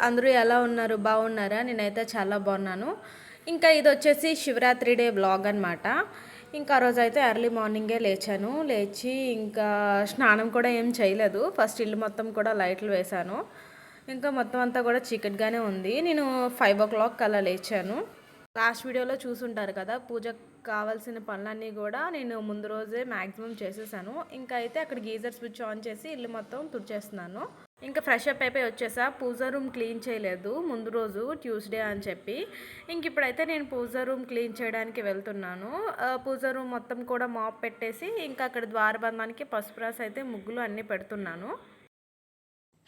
అందరూ ఎలా ఉన్నారు? బాగున్నారా? నేనైతే చాలా బాగున్నాను. ఇంకా ఇది వచ్చేసి శివరాత్రి డే వ్లాగ్ అనమాట. ఇంకా ఆ రోజైతే ఎర్లీ మార్నింగే లేచాను. లేచి ఇంకా స్నానం కూడా ఏం చేయలేదు. ఫస్ట్ ఇల్లు మొత్తం కూడా లైట్లు వేశాను. ఇంకా మొత్తం అంతా కూడా చీకటిగానే ఉంది. నేను 5 o'clock అలా లేచాను. లాస్ట్ వీడియోలో చూసుంటారు కదా, పూజకు కావాల్సిన పనులన్నీ కూడా నేను ముందు రోజే మ్యాక్సిమం చేసేసాను. ఇంకా అయితే అక్కడ గీజర్ స్విచ్ ఆన్ చేసి ఇల్లు మొత్తం తుడిచేస్తున్నాను. ఇంకా ఫ్రెష్ అప్ అయిపోయి వచ్చేసా. పూజ రూమ్ క్లీన్ చేయలేదు ముందు రోజు, ట్యూస్డే అని చెప్పి. ఇంక ఇప్పుడైతే నేను పూజ రూమ్ క్లీన్ చేయడానికి వెళ్తున్నాను. పూజ రూమ్ మొత్తం కూడా మాప్ పెట్టేసి ఇంకా అక్కడ ద్వారబంధానికి పసుపు రాసి అయితే ముగ్గులు అన్నీ పెడుతున్నాను.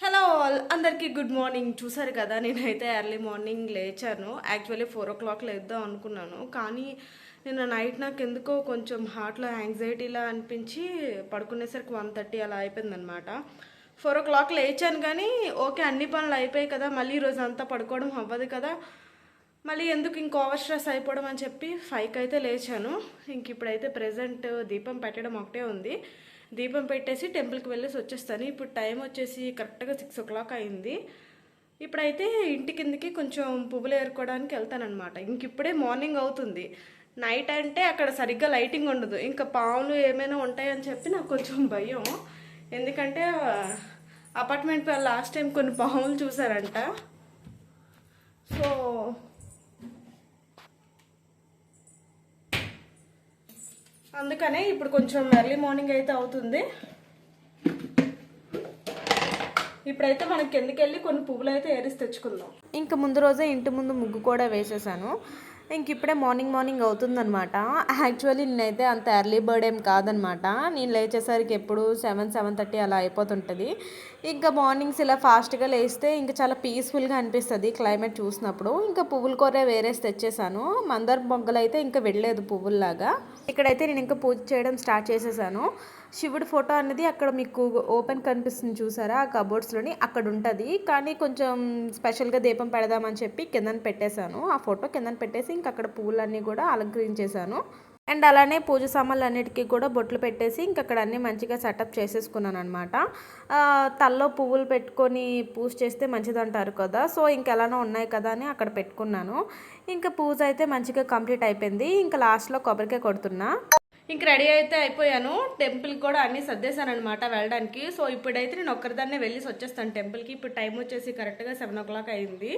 హలో ఆల్, అందరికీ గుడ్ మార్నింగ్. చూసారు కదా, నేనైతే ఎర్లీ మార్నింగ్ లేచాను. యాక్చువల్లీ 4 o'clock లేద్దాం అనుకున్నాను, కానీ నిన్న నైట్ నాకు ఎందుకో కొంచెం హార్ట్లో యాంగ్జైటీలా అనిపించి పడుకునేసరికి 1:30 అలా అయిపోయిందనమాట. 4 o'clock లేచాను, కానీ ఓకే అన్ని పనులు అయిపోయాయి కదా, మళ్ళీ ఈరోజు అంతా పడుకోవడం అవ్వదు కదా, మళ్ళీ ఎందుకు ఇంకో ఓవర్ స్ట్రెస్ అయిపోవడం అని చెప్పి 5కి అయితే లేచాను. ఇంక ఇప్పుడైతే ప్రెజెంట్ దీపం పెట్టడం ఒకటే ఉంది. దీపం పెట్టేసి టెంపుల్కి వెళ్ళేసి వచ్చేస్తాను. ఇప్పుడు టైం వచ్చేసి కరెక్ట్గా 6 o'clock అయింది. ఇప్పుడైతే ఇంటి కిందకి కొంచెం పువ్వులు ఏరుకోవడానికి వెళ్తానమాట. ఇంక ఇప్పుడే మార్నింగ్ అవుతుంది. నైట్ అంటే అక్కడ సరిగ్గా లైటింగ్ ఉండదు, ఇంకా పాములు ఏమైనా ఉంటాయని చెప్పి నాకు కొంచెం భయం. ఎందుకంటే అపార్ట్మెంట్ లాస్ట్ టైం కొన్ని పాములు చూసారంట. సో అందుకనే ఇప్పుడు కొంచెం ఎర్లీ మార్నింగ్ అయితే అవుతుంది. ఇప్పుడైతే మనకి కిందకి వెళ్ళి కొన్ని పువ్వులు అయితే ఏరిసి తెచ్చుకుందాం. ఇంకా ముందు రోజే ఇంటి ముందు ముగ్గు కూడా వేసేసాను. ఇంక ఇప్పుడే మార్నింగ్ అవుతుందనమాట. యాక్చువల్లీ నేనైతే అంత ఎర్లీ బర్డ్ ఏం కాదనమాట. నేను లేచేసరికి ఎప్పుడు 7-7:30 అలా అయిపోతుంటుంది. ఇంకా మార్నింగ్స్ ఇలా ఫాస్ట్గా లేస్తే ఇంకా చాలా పీస్ఫుల్గా అనిపిస్తుంది క్లైమేట్ చూసినప్పుడు. ఇంకా పువ్వుల కూర వేరేసి తెచ్చేసాను. మందార మొగ్గలు అయితే ఇంకా వెళ్ళలేదు పువ్వుల్లాగా. ఇక్కడైతే నేను ఇంకా పూజ చేయడం స్టార్ట్ చేసేసాను. శివుడి ఫోటో అనేది అక్కడ మీకు ఓపెన్ కనిపిస్తుంది చూసారా, ఆ కబోర్డ్స్లోని అక్కడ ఉంటుంది. కానీ కొంచెం స్పెషల్గా దీపం పెడదామని చెప్పి కిందన పెట్టేశాను. ఆ ఫోటో కిందన పెట్టేసి ఇంక అక్కడ పువ్వులన్నీ కూడా అలంకరించేశాను. అండ్ అలానే పూజ సామాన్లు అన్నిటికీ కూడా బొట్లు పెట్టేసి ఇంక అక్కడ అన్నీ మంచిగా సెటప్ చేసేసుకున్నాను అనమాట. తల్లో పువ్వులు పెట్టుకొని పూజ చేస్తే మంచిదంటారు కదా, సో ఇంకెలానో ఉన్నాయి కదా అని అక్కడ పెట్టుకున్నాను. ఇంకా పూజ అయితే మంచిగా కంప్లీట్ అయిపోయింది. ఇంకా లాస్ట్లో కొబ్బరికాయ కొడుతున్నా. ఇంక రెడీ అయితే అయిపోయాను. టెంపుల్కి కూడా అన్నీ సర్దేశాను అనమాట వెళ్ళడానికి. సో ఇప్పుడైతే నేను ఒక్కరిదాన్నే వెళ్ళేసి వచ్చేస్తాను టెంపుల్కి. ఇప్పుడు టైం వచ్చేసి కరెక్ట్గా 7 o'clock అయింది.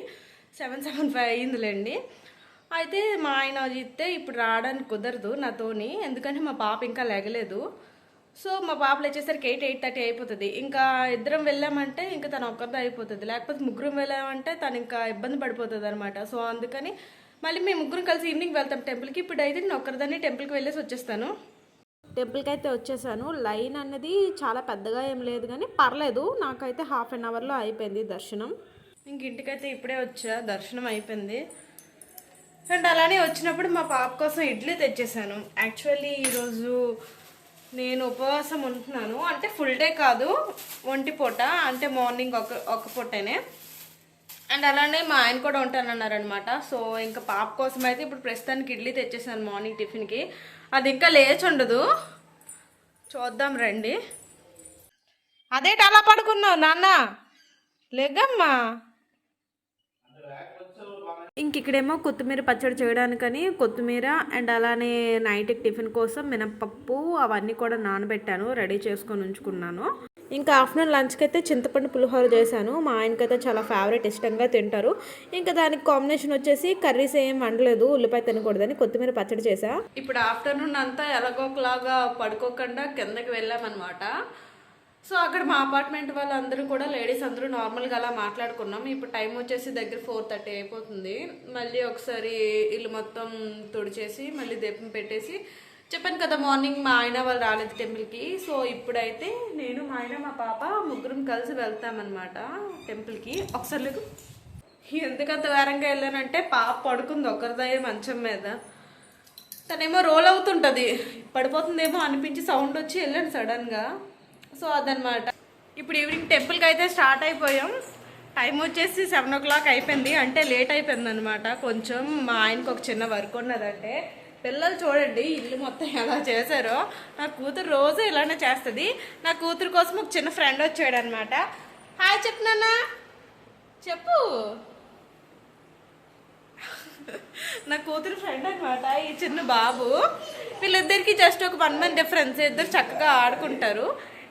7:75 అయిందిలేండి. అయితే మా ఆయన అయితే ఇప్పుడు రావడానికి కుదరదు నాతోని, ఎందుకంటే మా పాప ఇంకా లేగలేదు. సో మా పాప లేచేసరికి 8-8:30 అయిపోతుంది. ఇంకా ఇద్దరం వెళ్ళామంటే ఇంకా తను ఒక్కరితో అయిపోతుంది, లేకపోతే ముగ్గురం వెళ్ళామంటే తను ఇంకా ఇబ్బంది పడిపోతుంది అనమాట. సో అందుకని మళ్ళీ మేము ముగ్గురం కలిసి ఈవినింగ్ వెళ్తాం టెంపుల్కి. ఇప్పుడు అయితే నేను ఒక్కరిదాన్ని టెంపుల్కి వెళ్ళేసి వచ్చేస్తాను. టెంపుల్కి అయితే వచ్చేసాను. లైన్ అన్నది చాలా పెద్దగా ఏం లేదు, కానీ పర్లేదు. నాకైతే 1/2 hourలో అయిపోయింది దర్శనం. ఇంక ఇంటికైతే ఇప్పుడే వచ్చా, దర్శనం అయిపోయింది. అండ్ అలానే వచ్చినప్పుడు మా పాప కోసం ఇడ్లీ తెచ్చేసాను. యాక్చువల్లీ ఈరోజు నేను ఉపవాసం ఉంటున్నాను, అంటే ఫుల్ డే కాదు, ఒంటి పూట, అంటే మార్నింగ్ ఒక పూటనే. అండ్ అలానే మా ఆయన కూడా ఉంటానన్నారనమాట. సో ఇంకా పాప కోసం అయితే ఇప్పుడు ప్రస్తుతానికి ఇడ్లీ తెచ్చేసాను మార్నింగ్ టిఫిన్కి. అది ఇంకా లేచి ఉండదు, చూద్దాం రండి. అదేంటి అలా పడుకున్నావు నాన్న, లేగమ్మా. ఇంక ఇక్కడేమో కొత్తిమీర పచ్చడి చేయడానికని కొత్తిమీర అండ్ అలానే నైట్కి టిఫిన్ కోసం మినప్పప్పు అవన్నీ కూడా నానబెట్టాను, రెడీ చేసుకొని ఉంచుకున్నాను. ఇంకా ఆఫ్టర్నూన్ లంచ్కి అయితే చింతపండు పులిహోర చేశాను. మా ఆయనకైతే చాలా ఫేవరెట్, ఇష్టంగా తింటారు. ఇంకా దానికి కాంబినేషన్ వచ్చేసి కర్రీస్ ఏం వండలేదు, ఉల్లిపాయ తినకూడదని కొత్తిమీర పచ్చడి చేసా. ఇప్పుడు ఆఫ్టర్నూన్ అంతా ఎలాగోకలాగా పడుకోకుండా కిందకి వెళ్ళామన్నమాట. సో అక్కడ మా అపార్ట్మెంట్ వాళ్ళందరూ కూడా లేడీస్ అందరూ నార్మల్గా అలా మాట్లాడుకున్నాం. ఇప్పుడు టైం వచ్చేసి దగ్గర 4:30 అయిపోతుంది. మళ్ళీ ఒకసారి ఇల్లు మొత్తం తుడిచేసి మళ్ళీ దీపం పెట్టేసి, చెప్పాను కదా మార్నింగ్ మా ఆయన వాళ్ళు రాలేదు టెంపుల్కి. సో ఇప్పుడైతే నేను, మా ఆయన, మా పాప ముగ్గురం కలిసి వెళ్తామన్నమాట టెంపుల్కి. ఒకసారి లేదు, ఎందుకంత వేరంగా వెళ్ళానంటే పాప పడుకుంది ఒకరిదయ్యే మంచం మీద, తనేమో రోల్ అవుతుంటుంది, పడిపోతుందేమో అనిపించి సౌండ్ వచ్చి వెళ్ళాను సడన్గా. సో అదనమాట. ఇప్పుడు ఈవినింగ్ టెంపుల్కి అయితే స్టార్ట్ అయిపోయాం. టైం వచ్చేసి 7 o'clock అయిపోయింది, అంటే లేట్ అయిపోయింది అనమాట కొంచెం. మా ఆయనకు ఒక చిన్న వర్క్ ఉన్నదంటే. పిల్లలు చూడండి ఇల్లు మొత్తం ఎలా చేశారో. నా కూతురు రోజు ఇలానే చేస్తుంది. నా కూతురు కోసం ఒక చిన్న ఫ్రెండ్ వచ్చాడు అనమాట. హాయ్ చెప్పినా, చెప్పు. నా కూతురు ఫ్రెండ్ అనమాట ఈ చిన్న బాబు. వీళ్ళిద్దరికి జస్ట్ ఒక 1 month డిఫరెన్స్. ఇద్దరు చక్కగా ఆడుకుంటారు.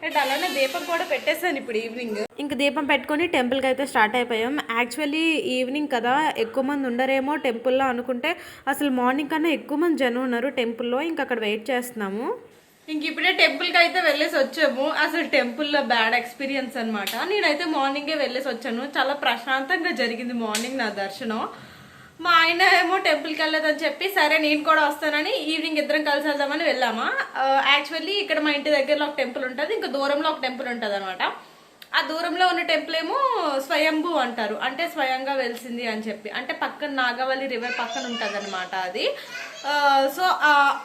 అండ్ అలానే దీపం కూడా పెట్టేశాను ఇప్పుడు ఈవినింగ్. ఇంక దీపం పెట్టుకొని టెంపుల్కి అయితే స్టార్ట్ అయిపోయాం. యాక్చువల్లీ ఈవినింగ్ కదా, ఎక్కువ మంది ఉండరేమో టెంపుల్లో అనుకుంటే అసలు మార్నింగ్ కన్నా ఎక్కువ మంది జనం ఉన్నారు టెంపుల్లో. ఇంక అక్కడ వెయిట్ చేస్తున్నాము. ఇంక ఇప్పుడే టెంపుల్కి అయితే వెళ్ళేసి వచ్చాము. అసలు టెంపుల్లో బ్యాడ్ ఎక్స్పీరియన్స్ అనమాట. నేనైతే మార్నింగే వెళ్ళేసి వచ్చాను. చాలా ప్రశాంతంగా జరిగింది మార్నింగ్ నా దర్శనం. మా ఆయన ఏమో టెంపుల్కి వెళ్ళదని చెప్పి సరే నేను కూడా వస్తానని ఈవినింగ్ ఇద్దరం కలిసి వెళ్దామని వెళ్ళామా. యాక్చువల్లీ ఇక్కడ మా ఇంటి దగ్గరలో ఒక టెంపుల్ ఉంటుంది, ఇంకా దూరంలో ఒక టెంపుల్ ఉంటుంది అనమాట. ఆ దూరంలో ఉన్న టెంపుల్ ఏమో స్వయంభూ అంటారు, అంటే స్వయంగా వెలిసింది అని చెప్పి. అంటే పక్కన నాగవల్లి రివర్ పక్కన ఉంటుంది అనమాట అది. సో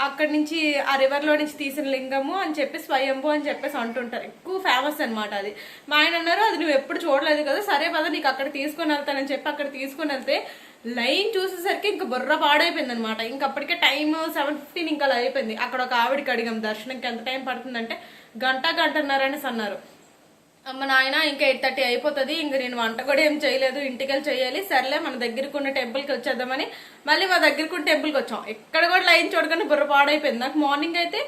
అక్కడి నుంచి ఆ రివర్లో నుంచి తీసిన లింగము అని చెప్పి స్వయంభూ అని చెప్పేసి అంటుంటారు. ఎక్కువ ఫేమస్ అనమాట అది. మా ఆయన అన్నారు అది నువ్వు ఎప్పుడు చూడలేదు కదా, సరే పద నీకు అక్కడ తీసుకొని వెళ్తానని చెప్పి అక్కడ తీసుకొని వెళ్తే లైన్ చూసేసరికి ఇంకా బుర్ర పాడైపోయింది అనమాట. ఇంక అప్పటికే టైం 7:15 ఇంకా అలా అయిపోయింది. అక్కడ ఒక ఆవిడకి అడిగాం దర్శనంకి ఎంత టైం పడుతుందంటే గంటన్నర అనేసి అన్నారు. అమ్మ నాయన ఇంకా 8:30 అయిపోతుంది, ఇంక నేను వంట కూడా ఏం చేయలేదు, ఇంటికి వెళ్ళి చేయాలి. సర్లే మన దగ్గరకు ఉన్న టెంపుల్కి వచ్చేద్దామని మళ్ళీ మా దగ్గరకు ఉన్న టెంపుల్కి వచ్చాం. ఎక్కడ కూడా లైన్ చూడగానే బుర్ర పాడైపోయింది. నాకు మార్నింగ్ అయితే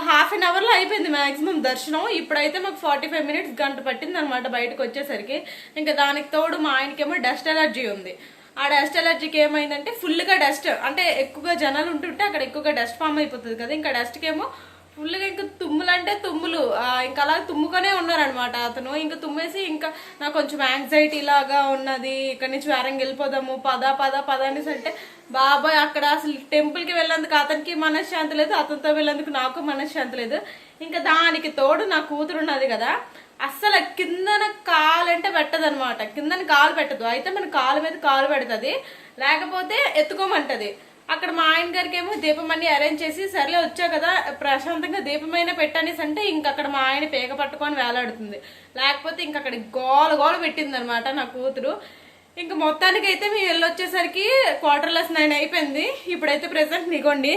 1/2 అవర్లో అయిపోయింది మ్యాక్సిమం దర్శనం. ఇప్పుడైతే మాకు 45 minutes గంట పట్టింది అనమాట బయటకు వచ్చేసరికి. ఇంకా దానికి తోడు మా ఆయనకేమో డస్ట్ ఎలర్జీ ఉంది. ఆ డస్ట్ ఎలర్జీకి ఏమైందంటే ఫుల్గా డస్ట్, అంటే ఎక్కువగా జనాలు ఉంటుంటే అక్కడ ఎక్కువగా డస్ట్ ఫామ్ అయిపోతుంది కదా. ఇంకా డస్ట్కి ఏమో ఫుల్గా ఇంకా తుమ్ములు అంటే తుమ్ములు, ఇంకా అలా తుమ్ముకొనే ఉన్నారనమాట అతను. ఇంకా తుమ్మేసి ఇంకా నాకు కొంచెం యాంగ్జైటీ లాగా ఉన్నది, ఇక్కడి నుంచి వేరంగా వెళ్ళిపోదాము పద పద పద అనేసి అంటే బాబాయ్ అక్కడ అసలు టెంపుల్కి వెళ్ళేందుకు అతనికి మనశ్శాంతి లేదు, అతనితో వెళ్ళేందుకు నాకు మనశ్శాంతి లేదు. ఇంకా దానికి తోడు నా కూతురు ఉన్నది కదా, అస్సలు కిందన కాలు అంటే పెట్టదు అనమాట. కిందన కాలు పెట్టదు, అయితే మన కాలు మీద కాలు పెడుతుంది, లేకపోతే ఎత్తుకోమంటది. అక్కడ మా ఆయన గారికి ఏమో దీపం అన్ని అరేంజ్ చేసి సర్లే వచ్చా కదా ప్రశాంతంగా దీపమైనా పెట్టనేసి అంటే ఇంక అక్కడ మా ఆయన పేక పట్టుకొని వేలాడుతుంది. లేకపోతే ఇంక అక్కడ గోల గోల పెట్టింది అనమాట నా కూతురు. ఇంక మొత్తానికి అయితే మేము వెళ్ళొచ్చేసరికి 9:15 అయిపోయింది. ఇప్పుడైతే ప్రెసెంట్ నీకోండి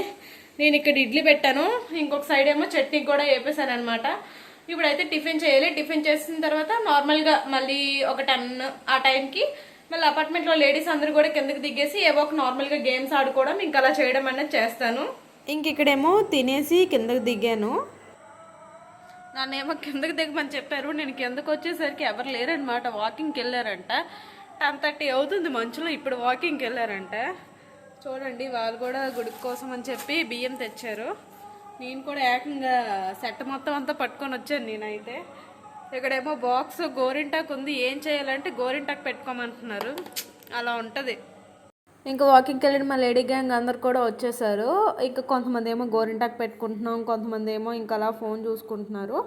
నేను ఇక్కడ ఇడ్లీ పెట్టాను, ఇంకొక సైడ్ ఏమో చట్నీ కూడా వేపేసాను అనమాట. ఇప్పుడైతే టిఫిన్ చేయాలి. టిఫిన్ చేసిన తర్వాత నార్మల్గా మళ్ళీ ఒక 10 ఆ టైంకి మళ్ళీ అపార్ట్మెంట్లో లేడీస్ అందరూ కూడా కిందకి దిగేసి ఏవో ఒక నార్మల్గా గేమ్స్ ఆడుకోవడం ఇంకా అలా చేయడం అనేది చేస్తాను. ఇంక ఇక్కడేమో తినేసి కిందకి దిగాను. నన్నేమో కిందకి దిగమని చెప్పారు. నేను కిందకు వచ్చేసరికి ఎవరు లేరనమాట, వాకింగ్కి వెళ్ళారంట. 10:30 అవుతుంది మంచులో, ఇప్పుడు వాకింగ్కి వెళ్ళారంట. చూడండి వాళ్ళు కూడా గుడి కోసం అని చెప్పి బియ్యం తెచ్చారు. నేను కూడా ఏకంగా సెట్ మొత్తం అంతా పట్టుకొని వచ్చాను నేనైతే. ఇక్కడేమో బాక్స్ గోరింటాకు ఉంది, ఏం చేయాలంటే గోరింటాకు పెట్టుకోమంటున్నారు, అలా ఉంటుంది. ఇంకా వాకింగ్కి వెళ్ళిన మా లేడీ గ్యాంగ్ అందరు కూడా వచ్చేసారు. ఇంకా కొంతమంది ఏమో గోరింటాకు పెట్టుకుంటున్నాం, కొంతమంది ఏమో ఇంకా అలా ఫోన్ చూసుకుంటున్నారు.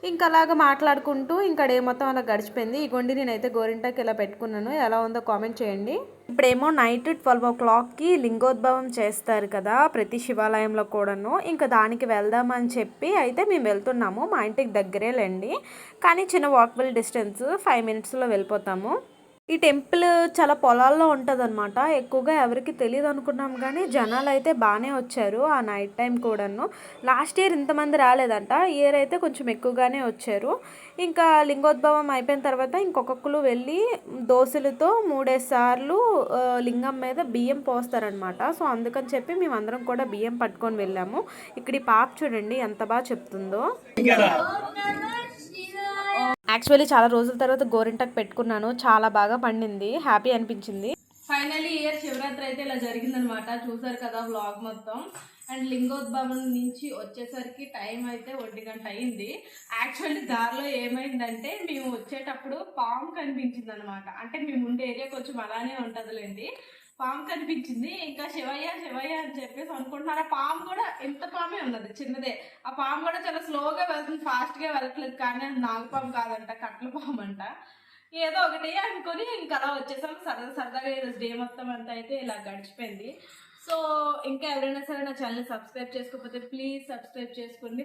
ఇంకా అలాగా మాట్లాడుకుంటూ ఇంకా డే మొత్తం అలా గడిచిపోయింది. ఇగోండి నేనైతే గోరింటాకు ఇలా పెట్టుకున్నాను, ఎలా ఉందో కామెంట్ చేయండి. ఇప్పుడేమో నైట్ 12 o'clockకి లింగోద్భవం చేస్తారు కదా ప్రతి శివాలయంలో కూడాను. ఇంకా దానికి వెళ్దామని చెప్పి అయితే మేము వెళ్తున్నాము. మా ఇంటికి దగ్గరేలేండి, కానీ చిన్న వాకబుల్ డిస్టెన్స్, 5 minutesలో వెళ్ళిపోతాము. ఈ టెంపుల్ చాలా పొలాల్లో ఉంటుంది అనమాట. ఎక్కువగా ఎవరికి తెలియదు అనుకున్నాం, కానీ జనాలు అయితే బాగానే వచ్చారు ఆ నైట్ టైం కూడాను. లాస్ట్ ఇయర్ ఇంతమంది రాలేదంట, ఇయర్ అయితే కొంచెం ఎక్కువగానే వచ్చారు. ఇంకా లింగోద్భవం అయిపోయిన తర్వాత ఇంకొకళ్ళు వెళ్ళి దోశలతో 3 సార్లు లింగం మీద బియ్యం పోస్తారనమాట. సో అందుకని చెప్పి మేమందరం కూడా బియ్యం పట్టుకొని వెళ్ళాము. ఇక్కడ ఈ పాప చూడండి ఎంత బాగా చెప్తుందో. యాక్చువల్లీ చాలా రోజుల తర్వాత గోరింటాకు పెట్టుకున్నాను, చాలా బాగా పండింది, హ్యాపీ అనిపించింది. ఫైనల్లీ ఇయర్ శివరాత్రి అయితే ఇలా జరిగిందనమాట. చూసారు కదా వ్లాగ్ మొత్తం. అండ్ లింగోద్భవం నుంచి వచ్చేసరికి టైం అయితే 1 గంట అయింది. యాక్చువల్లీ దారిలో ఏమైందంటే మేము వచ్చేటప్పుడు పాము కనిపించింది అనమాట. అంటే మేము ఉండే ఏరియా కొంచెం అలానే ఉంటుందిలేండి, పాము కనిపించింది. ఇంకా శివయ్య శివయ్య అని చెప్పేసి అనుకుంటున్నారు. ఆ పాము కూడా ఎంత పామే ఉన్నది, చిన్నదే. ఆ పాము కూడా చాలా స్లోగా వెళ్తుంది, ఫాస్ట్గా వెళ్ళట్లేదు. కానీ అది నాగపాము కాదంట, కట్ల పాము అంట. ఏదో ఒకటి అనుకొని ఇంకా అలా వచ్చేసాం. సరదాగా డే మొత్తం అంతా అయితే ఇలా గడిచిపోయింది. సో ఇంకా ఎవరైనా సరే నా ఛానల్ సబ్స్క్రైబ్ చేసుకోకపోతే ప్లీజ్ సబ్స్క్రైబ్ చేసుకోండి.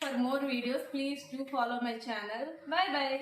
For more videos please do follow my channel. Bye bye.